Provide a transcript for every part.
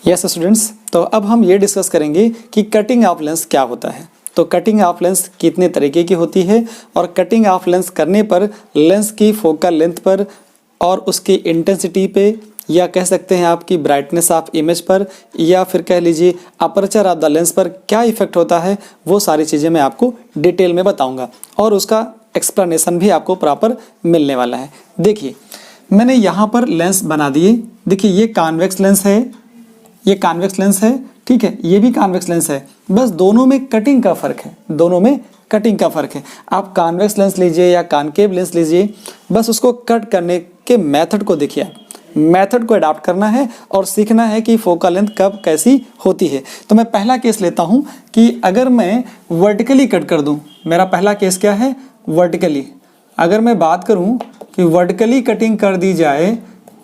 Yes students, तो अब हम ये डिस्कस करेंगे कि कटिंग ऑफ लेंस क्या होता है। तो कटिंग ऑफ लेंस कितने तरीके की होती है और कटिंग ऑफ लेंस करने पर लेंस की फोकल लेंथ पर और उसकी इंटेंसिटी पे या कह सकते हैं आपकी ब्राइटनेस ऑफ इमेज पर या फिर कह लीजिए अपर्चर ऑफ द लेंस पर क्या इफेक्ट होता है, वो सारी चीज़ें मैं आपको डिटेल में बताऊंगा और उसका एक्सप्लेनेशन भी आपको प्रॉपर मिलने वाला है। देखिए मैंने यहाँ पर लेंस बना दिए। देखिए ये कॉन्वेक्स लेंस है, ये कॉन्वेक्स लेंस है, ठीक है, ये भी कॉन्वेक्स लेंस है। बस दोनों में कटिंग का फ़र्क है, दोनों में कटिंग का फ़र्क है। आप कॉन्वेक्स लेंस लीजिए या कॉनकेव लेंस लीजिए, बस उसको कट करने के मेथड को देखिए, आप मेथड को अडॉप्ट करना है और सीखना है कि फोकल लेंथ कब कैसी होती है। तो मैं पहला केस लेता हूँ कि अगर मैं वर्टिकली कट कर दूँ, मेरा पहला केस क्या है, वर्टिकली। अगर मैं बात करूँ कि वर्टिकली कटिंग कर दी जाए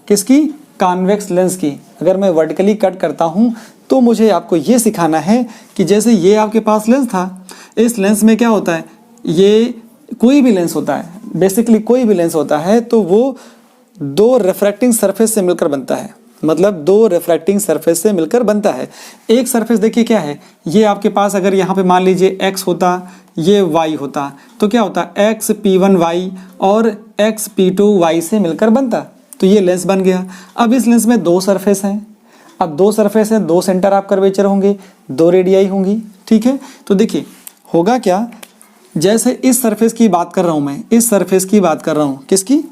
किसकी, कॉन्वेक्स लेंस की, अगर मैं वर्टिकली कट करता हूँ तो मुझे आपको ये सिखाना है कि जैसे ये आपके पास लेंस था, इस लेंस में क्या होता है, ये कोई भी लेंस होता है, बेसिकली कोई भी लेंस होता है तो वो दो रिफ्रैक्टिंग सरफेस से मिलकर बनता है, मतलब दो रिफ्रैक्टिंग सरफेस से मिलकर बनता है। एक सरफेस देखिए क्या है, ये आपके पास अगर यहाँ पे मान लीजिए x होता, ये y होता, तो क्या होता, x p1y और x p2y से मिलकर बनता, तो ये लेंस बन गया। अब इस लेंस में दो सरफेस हैं, अब दो सरफेस हैं, दो सेंटर ऑफ कर्वेचर होंगे, दो रेडियाई होंगी, ठीक है। तो देखिए होगा क्या, जैसे इस सरफेस की बात कर रहा हूँ मैं, इस सरफेस की बात कर रहा हूँ, किसकी,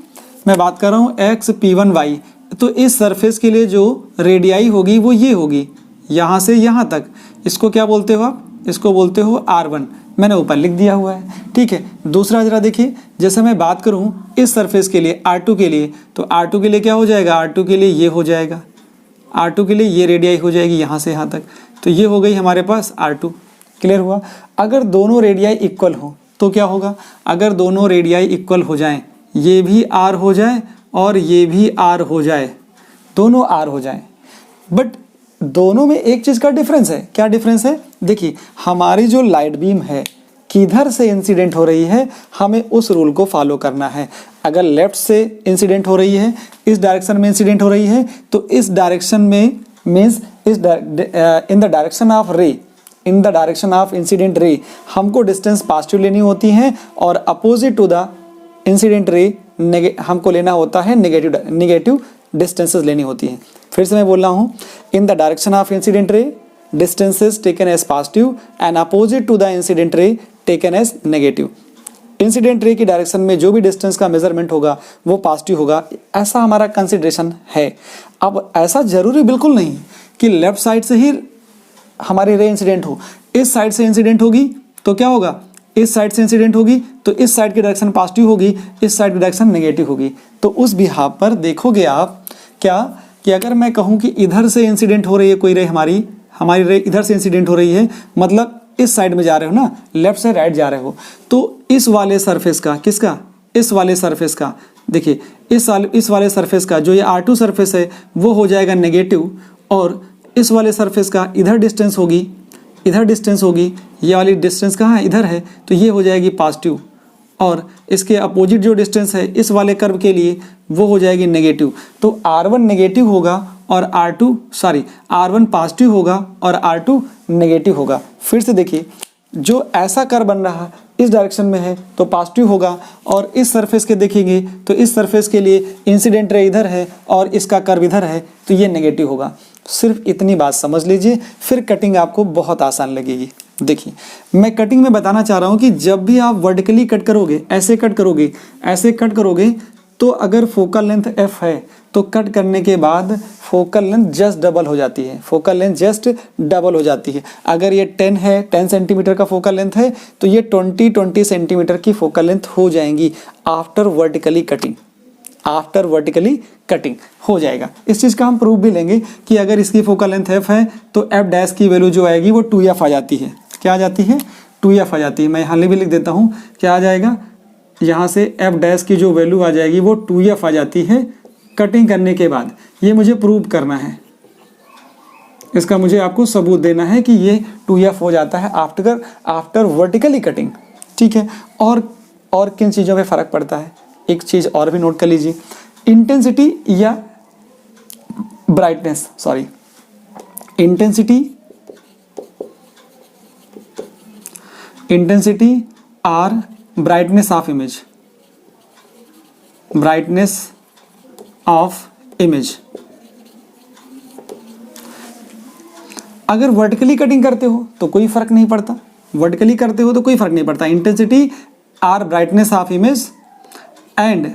मैं बात कर रहा हूँ x p1y। तो इस सरफेस के लिए जो रेडियाई होगी वो ये होगी, यहाँ से यहाँ तक। इसको क्या बोलते हो आप, इसको बोलते हो r1, मैंने ऊपर लिख दिया हुआ है, ठीक है। दूसरा जरा देखिए, जैसे मैं बात करूँ इस सरफेस के लिए r2 के लिए, तो r2 के लिए क्या हो जाएगा, r2 के लिए ये हो जाएगा, r2 के लिए ये रेडियाई हो जाएगी यहाँ से यहाँ तक, तो ये हो गई हमारे पास r2। क्लियर हुआ। अगर दोनों रेडियाई इक्वल हो तो क्या होगा, अगर दोनों रेडियाई इक्वल हो जाएं, ये भी r हो जाए और ये भी r हो जाए, दोनों r हो जाए, बट दोनों में एक चीज़ का डिफरेंस है। क्या डिफरेंस है, देखिए हमारी जो लाइट बीम है किधर से इंसिडेंट हो रही है, हमें उस रूल को फॉलो करना है। अगर लेफ्ट से इंसिडेंट हो रही है, इस डायरेक्शन में इंसिडेंट हो रही है, तो इस डायरेक्शन में मीन्स इस इन द डायरेक्शन ऑफ रे, इन द डायरेक्शन ऑफ इंसिडेंट रे हमको डिस्टेंस पॉजिटिव लेनी होती है और अपोजिट टू द इंसिडेंट रे हमको लेना होता है नेगेटिव डिस्टेंसेस लेनी होती है। फिर से मैं बोल रहा हूँ, in the direction of incident ray distances taken as positive and opposite to the incident ray taken as negative. Incident ray की डायरेक्शन में जो भी डिस्टेंस का मेजरमेंट होगा वो पॉजिटिव होगा, ऐसा हमारा कंसिडरेशन है। अब ऐसा जरूरी बिल्कुल नहीं कि लेफ्ट साइड से ही हमारी रे इंसिडेंट हो, इस साइड से इंसिडेंट होगी तो क्या होगा, इस साइड से इंसिडेंट होगी तो इस साइड की डायरेक्शन पॉजिटिव होगी, इस साइड की डायरेक्शन नेगेटिव होगी। तो उस बिहाफ पर देखोगे आप क्या कि अगर मैं कहूँ कि इधर से इंसिडेंट हो रही है कोई रे, हमारी रे इधर से इंसिडेंट हो रही है, मतलब इस साइड में जा रहे हो ना, लेफ्ट से राइट जा रहे हो, तो इस वाले सरफेस का, किसका, इस वाले सरफेस का, देखिए इस वाले सरफेस का जो ये R2 सरफेस है वो हो जाएगा नेगेटिव, और इस वाले सरफेस का इधर डिस्टेंस होगी, इधर डिस्टेंस होगी, ये वाली डिस्टेंस कहाँ है, इधर है, तो ये हो जाएगी पॉजिटिव, और इसके अपोजिट जो डिस्टेंस है इस वाले कर्व के लिए वो हो जाएगी नेगेटिव। तो R1 नेगेटिव होगा और R1 पॉजिटिव होगा और R2 नेगेटिव होगा। फिर से देखिए, जो ऐसा कर्व बन रहा इस डायरेक्शन में है तो पॉजिटिव होगा, और इस सरफेस के देखेंगे तो इस सरफेस के लिए इंसिडेंट रे इधर है और इसका कर्व इधर है, तो ये नेगेटिव होगा। सिर्फ इतनी बात समझ लीजिए, फिर कटिंग आपको बहुत आसान लगेगी। देखिए मैं कटिंग में बताना चाह रहा हूँ कि जब भी आप वर्टिकली कट करोगे, ऐसे कट करोगे, ऐसे कट करोगे, तो अगर फोकल लेंथ f है तो कट करने के बाद फोकल लेंथ जस्ट डबल हो जाती है, फोकल लेंथ जस्ट डबल हो जाती है। अगर ये 10 है, 10 सेंटीमीटर का फोकल लेंथ है, तो ये 20 सेंटीमीटर की फोकल लेंथ हो जाएंगी after vertically cutting, after vertically cutting हो जाएगा। इस चीज़ का हम प्रूफ भी लेंगे कि अगर इसकी फोकल लेंथ f है तो f डैश की वैल्यू जो आएगी वो 2f आ जाती है। क्या आ जाती है, 2f आ जाती है। मैं यहाँ भी लिख देता हूँ, क्या आ जाएगा, यहाँ से f डैश की जो वैल्यू आ जाएगी वो 2f आ जाती है कटिंग करने के बाद। ये मुझे प्रूव करना है, इसका मुझे आपको सबूत देना है कि ये 2f हो जाता है आफ्टर वर्टिकली कटिंग, ठीक है। और किन चीज़ों पे फ़र्क पड़ता है, एक चीज़ और भी नोट कर लीजिए, इंटेंसिटी या brightness, intensity or brightness of image, brightness of image. अगर वर्टिकली कटिंग करते हो तो कोई फर्क नहीं पड़ता, वर्टिकली करते हो तो कोई फर्क नहीं पड़ता। Intensity or brightness of image and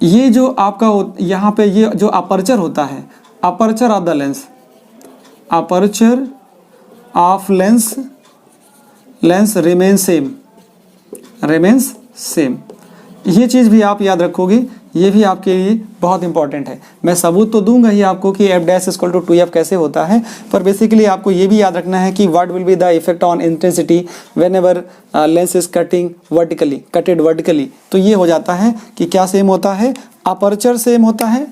ये जो आपका यहाँ पे ये जो अपर्चर होता है, aperture of the lens, aperture of lens remains same. ये चीज़ भी आप याद रखोगे, ये भी आपके लिए बहुत इंपॉर्टेंट है। मैं सबूत तो दूंगा ही आपको कि F dash equal to 2f कैसे होता है, पर बेसिकली आपको ये भी याद रखना है कि what will be the effect on intensity when ever lens is कटेड vertically. तो ये हो जाता है कि क्या सेम होता है, अपर्चर सेम होता है,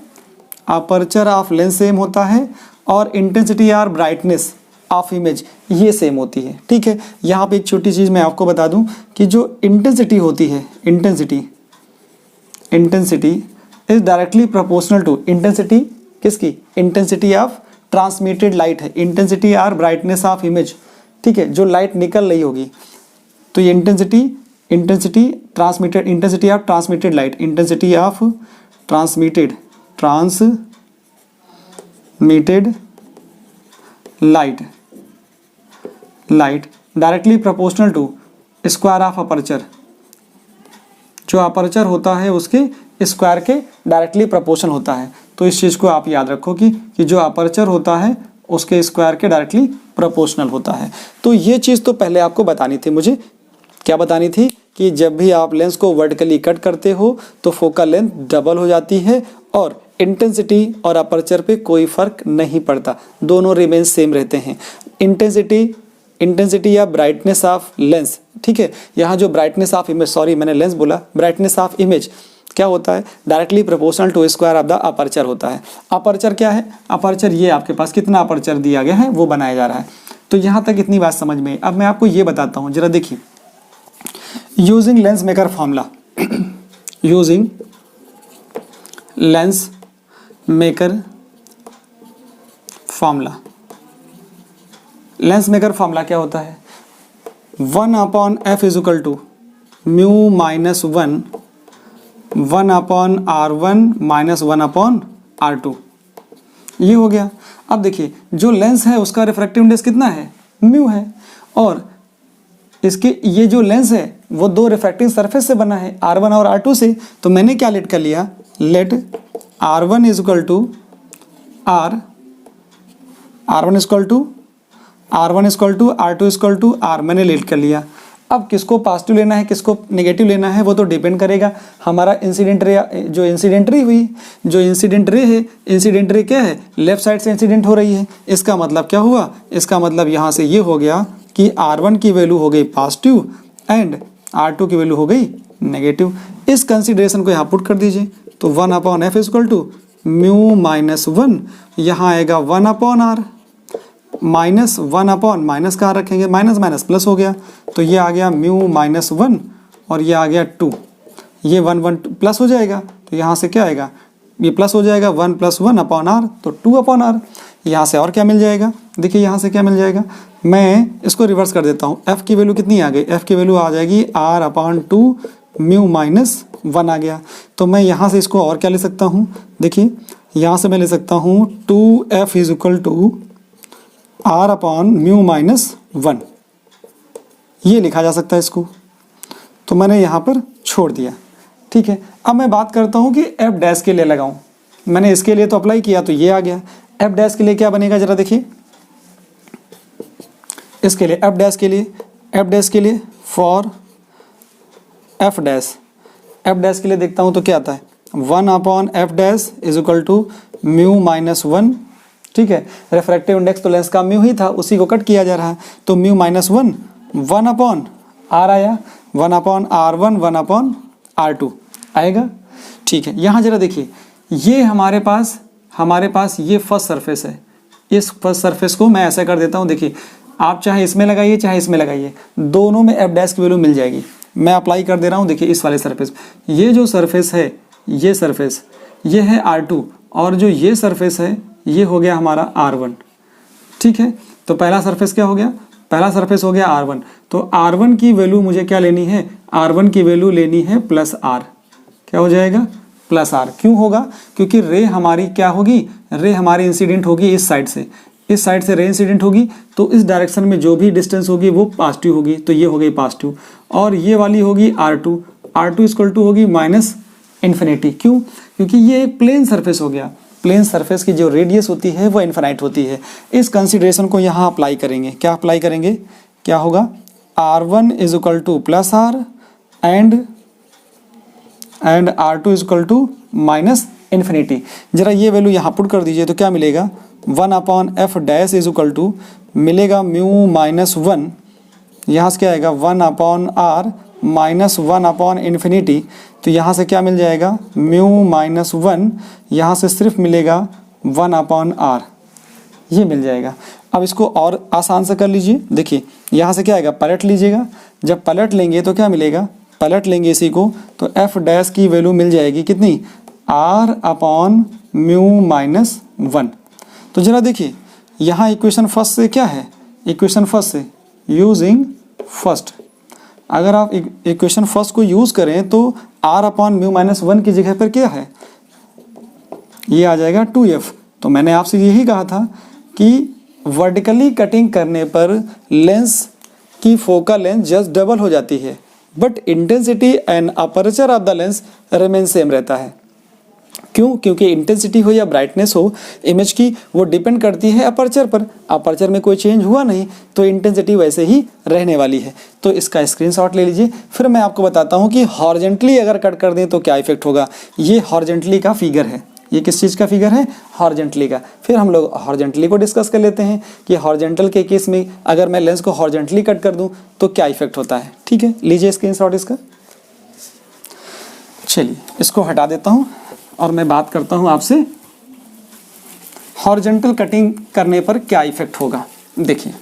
अपर्चर ऑफ लेंस सेम होता है और इंटेंसिटी और ब्राइटनेस ऑफ इमेज ये सेम होती है। ठीक है, यहाँ पे एक छोटी चीज़ मैं आपको बता दूं कि जो इंटेंसिटी होती है, intensity is directly proportional to intensity किसकी, इंटेंसिटी ऑफ ट्रांसमिटेड लाइट है, इंटेंसिटी और ब्राइटनेस ऑफ इमेज। ठीक है, जो लाइट निकल रही होगी तो ये intensity transmitted, intensity of transmitted light, intensity of transmitted light directly proportional to square of aperture, जो अपर्चर होता है उसके स्क्वायर के डायरेक्टली प्रोपोर्शनल होता है। तो इस चीज़ को आप याद रखो कि जो अपर्चर होता है उसके स्क्वायर के डायरेक्टली प्रोपोर्शनल होता है। तो ये चीज़ तो पहले आपको बतानी थी, मुझे क्या बतानी थी कि जब भी आप लेंस को वर्टिकली कट करते हो तो फोकल लेंथ डबल हो जाती है और इंटेंसिटी और अपर्चर पे कोई फर्क नहीं पड़ता, दोनों रिमेन सेम रहते हैं। इंटेंसिटी या ब्राइटनेस ऑफ लेंस, ठीक है, यहाँ जो ब्राइटनेस ऑफ इमेज, सॉरी मैंने लेंस बोला, ब्राइटनेस ऑफ इमेज क्या होता है, directly proportional to square of the aperture होता है। अपर्चर क्या है, अपर्चर ये आपके पास कितना अपर्चर दिया गया है वो बनाया जा रहा है। तो यहाँ तक इतनी बात समझ में। अब मैं आपको ये बताता हूँ, जरा देखिए, using lens maker formula using lens maker formula, lens maker formula क्या होता है, 1/f is equal to mu minus 1/r1 minus 1/r2, ये हो गया। अब देखिए जो लेंस है उसका रिफ्रैक्टिव इंडेक्स कितना है, म्यू है, और इसके ये जो लेंस है वो दो रिफ्रैक्टिंग सरफेस से बना है, R1 और R2 से। तो मैंने क्या लेट कर लिया, let R1 is equal to R1 equal to R2 equal to R, मैंने लेट कर लिया। अब किसको पॉजिटिव लेना है किसको नेगेटिव लेना है वो तो डिपेंड करेगा हमारा इंसिडेंट रे, जो इंसिडेंट रे हुई, जो इंसिडेंट रे है, इंसिडेंट रे क्या है, लेफ्ट साइड से इंसिडेंट हो रही है। इसका मतलब क्या हुआ, इसका मतलब यहाँ से ये हो गया कि R1 की वैल्यू हो गई पॉजिटिव एंड R2 की वैल्यू हो गई नेगेटिव। इस कंसिडरेशन को यहाँ पुट कर दीजिए, तो 1/f is equal to mu minus 1, यहाँ आएगा 1/r माइनस 1/, माइनस कहाँ रखेंगे, माइनस माइनस प्लस हो गया, तो ये आ गया म्यू माइनस 1 और ये आ गया 2, ये 1 प्लस हो जाएगा, तो यहाँ से क्या आएगा, ये प्लस हो जाएगा 1 + 1/r, तो 2/r। यहाँ से और क्या मिल जाएगा, देखिए यहाँ से क्या मिल जाएगा, मैं इसको रिवर्स कर देता हूँ, f की वैल्यू कितनी आ गई, f की वैल्यू आ जाएगी r/2 म्यू माइनस 1 आ गया। तो मैं यहाँ से इसको और क्या ले सकता हूँ, देखिए यहाँ से मैं ले सकता हूँ 2f इज इक्वल टू r/म्यू माइनस 1, ये लिखा जा सकता है इसको। तो मैंने यहाँ पर छोड़ दिया, ठीक है। अब मैं बात करता हूँ कि f डैश के लिए लगाऊं, मैंने इसके लिए तो अप्लाई किया तो ये आ गया। f डैश के लिए क्या बनेगा जरा देखिए, इसके लिए f डैश के लिए फॉर f डैश के लिए देखता हूँ तो क्या आता है, 1/f dash is equal to mu minus 1, ठीक है। रिफ्रैक्टिव इंडेक्स तो लेंस का म्यू ही था, उसी को कट किया जा रहा है, तो म्यू माइनस 1 1/r आया, 1/r1 1/r2 आएगा, ठीक है। यहाँ जरा देखिए, ये हमारे पास ये फर्स्ट सरफेस है, इस फर्स्ट सरफेस को मैं ऐसा कर देता हूँ, देखिए आप चाहे इसमें लगाइए चाहे इसमें लगाइए, दोनों में f डैश की वैल्यू मिल जाएगी। मैं अप्लाई कर दे रहा हूँ, देखिए इस वाले सरफेस, ये जो सरफेस है, ये सरफेस ये है R2 और जो ये सरफेस है ये हो गया हमारा R1। ठीक है, तो पहला सरफेस क्या हो गया, पहला सरफेस हो गया R1। तो R1 की वैल्यू मुझे क्या लेनी है, R1 की वैल्यू लेनी है प्लस R। क्या हो जाएगा, प्लस R। क्यों होगा, क्योंकि रे हमारी क्या होगी, रे हमारी इंसिडेंट होगी इस साइड से, इस साइड से रे इंसिडेंट होगी, तो इस डायरेक्शन में जो भी डिस्टेंस होगी वो पॉजिटिव होगी, तो ये हो गई पॉजिटिव। और ये वाली होगी R2, R2 इक्वल टू होगी माइनस इन्फिनिटी। क्यों, क्योंकि ये एक प्लेन सरफेस हो गया, प्लेन सरफेस की जो रेडियस होती है वो इन्फिनाइट होती है। इस कंसिडरेशन को यहाँ अप्लाई करेंगे, क्या अप्लाई करेंगे, क्या होगा, R1 is equal to plus R and R2 is equal to minus infinity. जरा ये वैल्यू यहाँ पुट कर दीजिए तो क्या मिलेगा, 1/f dash is equal to मिलेगा म्यू माइनस 1, यहाँ से क्या आएगा 1/r माइनस 1/इन्फिनिटी। तो यहाँ से क्या मिल जाएगा, म्यू माइनस 1, यहाँ से सिर्फ मिलेगा 1/r, ये मिल जाएगा। अब इसको और आसान से कर लीजिए, देखिए यहाँ से क्या आएगा, पलट लीजिएगा, जब पलट लेंगे तो क्या मिलेगा, पलट लेंगे इसी को तो f डैश की वैल्यू मिल जाएगी कितनी, r/म्यू माइनस 1। तो जरा देखिए यहाँ इक्वेशन फर्स्ट से क्या है, इक्वेशन फर्स्ट से यूजिंग फर्स्ट, अगर आप इक्वेशन फर्स्ट को यूज़ करें तो r/म्यू माइनस 1 की जगह पर क्या है, ये आ जाएगा 2f। तो मैंने आपसे यही कहा था कि वर्टिकली कटिंग करने पर लेंस की फोकल लेंथ जस्ट डबल हो जाती है, but intensity and aperture of the lens remain same रहता है। क्यों, क्योंकि इंटेंसिटी हो या ब्राइटनेस हो इमेज की, वो डिपेंड करती है अपर्चर पर, अपर्चर में कोई चेंज हुआ नहीं तो इंटेंसिटी वैसे ही रहने वाली है। तो इसका स्क्रीनशॉट ले लीजिए, फिर मैं आपको बताता हूँ कि हॉरिजॉन्टली अगर कट कर दें तो क्या इफेक्ट होगा। ये हॉरिजॉन्टली का फिगर है, ये किस चीज़ का फिगर है, हॉरिजॉन्टली का। फिर हम लोग हॉरिजॉन्टली को डिस्कस कर लेते हैं कि हॉरिजॉन्टल के केस में अगर मैं लेंस को हॉरिजॉन्टली कट कर दूं तो क्या इफेक्ट होता है। ठीक है, लीजिए स्क्रीनशॉट इसका। चलिए इसको हटा देता हूं और मैं बात करता हूं आपसे हॉरिजॉन्टल कटिंग करने पर क्या इफेक्ट होगा। देखिए,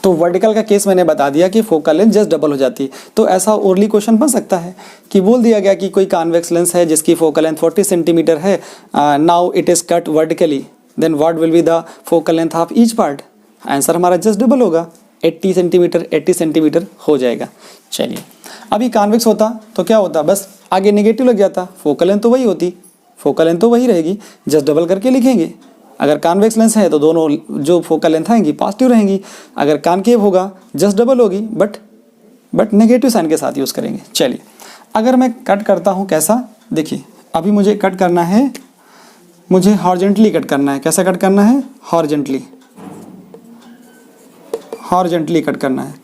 तो वर्टिकल का केस मैंने बता दिया कि फोकल लेंथ जस्ट डबल हो जाती है। तो ऐसा ओरली क्वेश्चन बन सकता है कि बोल दिया गया कि कोई कॉन्वेक्स लेंस है जिसकी फोकल लेंथ 40 सेंटीमीटर है, now it is cut vertically, then what will be the focal length of each part. Answer हमारा जस्ट डबल होगा, 80 सेंटीमीटर हो जाएगा। चलिए, अभी कॉन्वेक्स होता तो क्या होता, बस आगे नेगेटिव लग जाता, फोकल लेंथ तो वही होती, फोकल लेंथ तो वही रहेगी, जस्ट डबल करके लिखेंगे। अगर कॉन्वेक्स लेंस है तो दोनों जो फोकल लेंथ आएंगी पॉजिटिव रहेंगी, अगर कॉनकेव होगा जस्ट डबल होगी, बट नेगेटिव साइन के साथ यूज़ करेंगे। चलिए, अगर मैं कट करता हूँ कैसा, देखिए अभी मुझे कट करना है, मुझे हॉरिजॉन्टली कट करना है। कैसा कट करना है, हॉरिजॉन्टली कट करना है।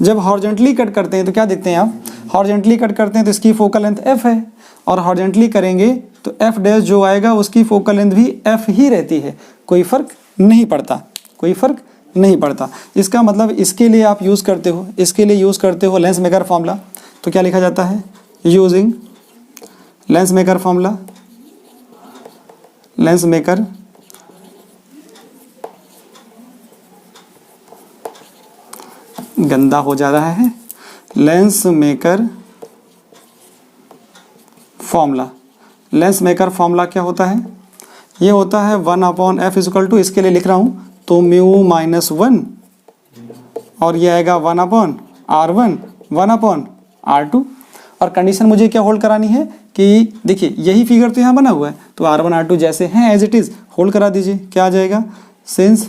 जब हॉरिजॉन्टली कट करते हैं तो क्या देखते हैं आप, हॉरिजॉन्टली कट करते हैं तो इसकी फोकल लेंथ f है, और हॉरिजॉन्टली करेंगे तो f डैश जो आएगा उसकी फोकल लेंथ भी f ही रहती है, कोई फर्क नहीं पड़ता, कोई फर्क नहीं पड़ता। इसका मतलब इसके लिए आप यूज़ करते हो, इसके लिए यूज़ करते हो लेंस मेकर फॉर्मूला। तो क्या लिखा जाता है, using lens maker formula, lens maker गंदा हो जा रहा है, lens maker formula. Lens maker formula क्या होता है, ये होता है 1/f इक्वल टू, इसके लिए लिख रहा हूँ तो म्यू माइनस 1, और ये आएगा 1/r1 1/r2। और कंडीशन मुझे क्या होल्ड करानी है कि देखिए यही फिगर तो यहाँ बना हुआ है, तो r1 r2 जैसे हैं एज इट इज़ होल्ड करा दीजिए। क्या आ जाएगा, since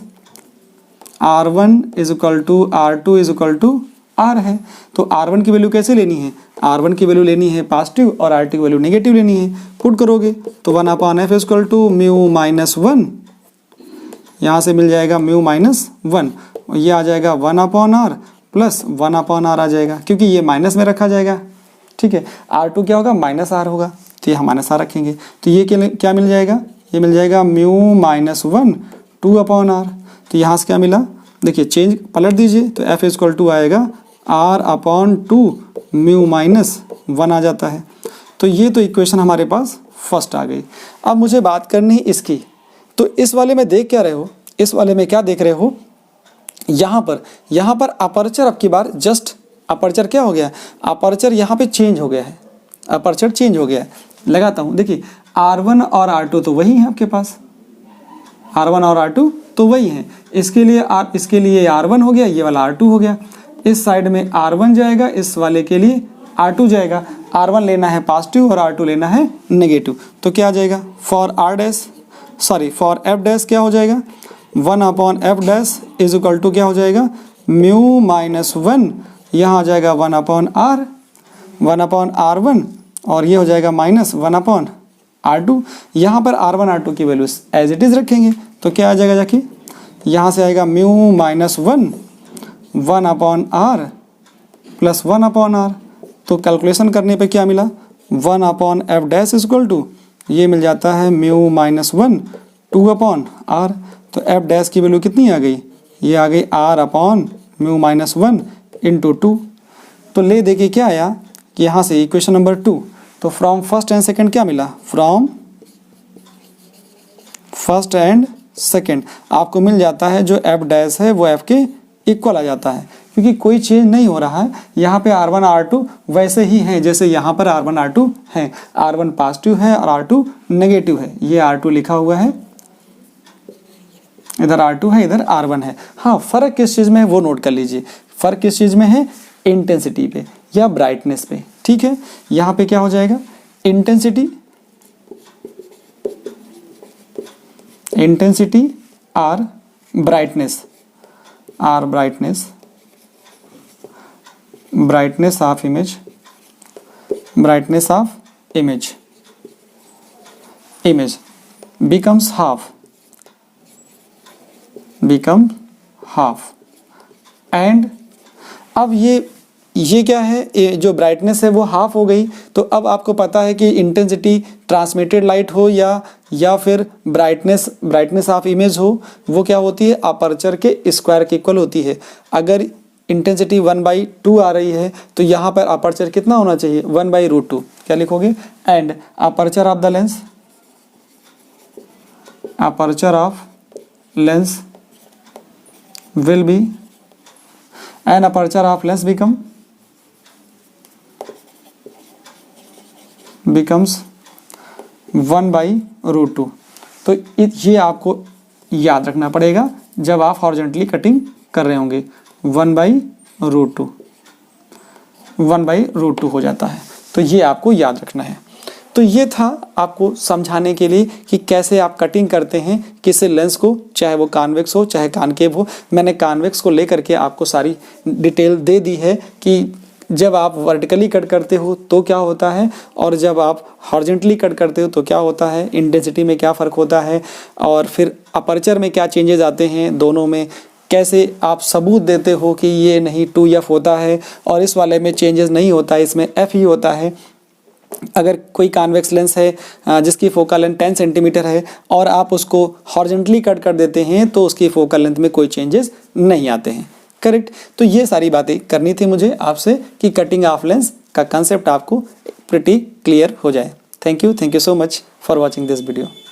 r1 is equal to r2 is equal to r है, तो r1 की वैल्यू कैसे लेनी है, r1 की वैल्यू लेनी है पॉजिटिव और r2 की वैल्यू नेगेटिव लेनी है। पुट करोगे तो 1/f equal to mu minus 1, यहाँ से मिल जाएगा म्यू माइनस 1, ये आ जाएगा 1/r प्लस 1/r आ जाएगा, क्योंकि ये माइनस में रखा जाएगा। ठीक है, r2 क्या होगा, माइनस r होगा, तो ये माइनस r रखेंगे, तो ये क्या मिल जाएगा, ये मिल जाएगा म्यू माइनस 1 2/r। तो यहाँ से क्या मिला, देखिए चेंज पलट दीजिए तो f इक्वल टू आएगा r/2 म्यू माइनस 1 आ जाता है। तो ये तो इक्वेशन हमारे पास फर्स्ट आ गई। अब मुझे बात करनी है इसकी, तो इस वाले में देख क्या रहे हो, इस वाले में क्या देख रहे हो, यहाँ पर अपर्चर अब की बार जस्ट अपर्चर क्या हो गया, अपर्चर यहाँ पे चेंज हो गया है, अपर्चर चेंज हो गया है। लगाता हूँ, देखिए R1 और R2 तो वही है आपके पास, R1 और R2 तो वही है। इसके लिए R1 हो गया, ये वाला R2 हो गया। इस साइड में R1 जाएगा, इस वाले के लिए R2 जाएगा। R1 लेना है पॉजिटिव और R2 लेना है नेगेटिव। तो क्या आ जाएगा, फॉर F डैश क्या हो जाएगा, 1/F dash is equal to क्या हो जाएगा, म्यू माइनस 1, यहाँ आ जाएगा 1/R, 1/R1 और ये हो जाएगा माइनस 1/R2। यहाँ पर R1 R2 की वैल्यूज एज इट इज़ रखेंगे तो क्या आ जाएगा, जाके यहाँ से आएगा mu minus 1, 1/R plus 1/R। तो कैलकुलेशन करने पे क्या मिला, 1/F dash is equal to ये मिल जाता है म्यू माइनस 1, 2/R। तो F डैश की वैल्यू कितनी आ गई, ये आ गई R/म्यू माइनस 1 इंटू 2। तो ले देखिए क्या आया कि यहाँ से इक्वेशन नंबर 2, तो फ्रॉम फर्स्ट एंड सेकंड क्या मिला, फ्रॉम फर्स्ट एंड सेकंड आपको मिल जाता है जो F डैश है वो F के इक्वल आ जाता है, क्योंकि कोई चेंज नहीं हो रहा है। यहाँ पे R1 R2 वैसे ही हैं जैसे यहाँ पर R1 R2 हैं, R1 पॉजिटिव है और R2 नेगेटिव है। ये R2 लिखा हुआ है, इधर R2 है, इधर R1 है। हाँ, फर्क किस चीज़ में है वो नोट कर लीजिए, फर्क किस चीज़ में है, इंटेंसिटी पे या ब्राइटनेस पे। ठीक है, यहाँ पे क्या हो जाएगा, intensity R brightness, brightness of image becomes half and अब ये क्या है, ये जो ब्राइटनेस है वो हाफ हो गई। तो अब आपको पता है कि इंटेंसिटी ट्रांसमिटेड लाइट हो या फिर ब्राइटनेस ऑफ इमेज हो, वो क्या होती है, अपर्चर के स्क्वायर के इक्वल होती है। अगर इंटेंसिटी 1/2 आ रही है तो यहाँ पर अपर्चर कितना होना चाहिए, 1/√2। क्या लिखोगे, and aperture of lens will be, and aperture of lens becomes 1/√2। तो ये आपको याद रखना पड़ेगा जब आप हॉरिजॉन्टली कटिंग कर रहे होंगे, 1/√2 हो जाता है। तो ये आपको याद रखना है। तो ये था आपको समझाने के लिए कि कैसे आप कटिंग करते हैं किसी लेंस को, चाहे वो कॉन्वेक्स हो चाहे कॉनकेव हो। मैंने कॉन्वेक्स को लेकर के आपको सारी डिटेल दे दी है कि जब आप वर्टिकली कट करते हो तो क्या होता है और जब आप हॉरिजॉन्टली कट करते हो तो क्या होता है, इंटेंसिटी में क्या फ़र्क होता है और फिर अपर्चर में क्या चेंजेस आते हैं, दोनों में कैसे आप सबूत देते हो कि ये नहीं 2F होता है और इस वाले में चेंजेस नहीं होता है, इसमें F ही होता है। अगर कोई कॉन्वेक्स लेंस है जिसकी फोकल लेंथ 10 सेंटीमीटर है और आप उसको हॉरिजॉन्टली कट कर देते हैं तो उसकी फोकल लेंथ में कोई चेंजेस नहीं आते हैं। करेक्ट। तो ये सारी बातें करनी थी मुझे आपसे कि कटिंग ऑफ लेंस का कंसेप्ट आपको प्रिटी क्लियर हो जाए। Thank you so much for watching this video.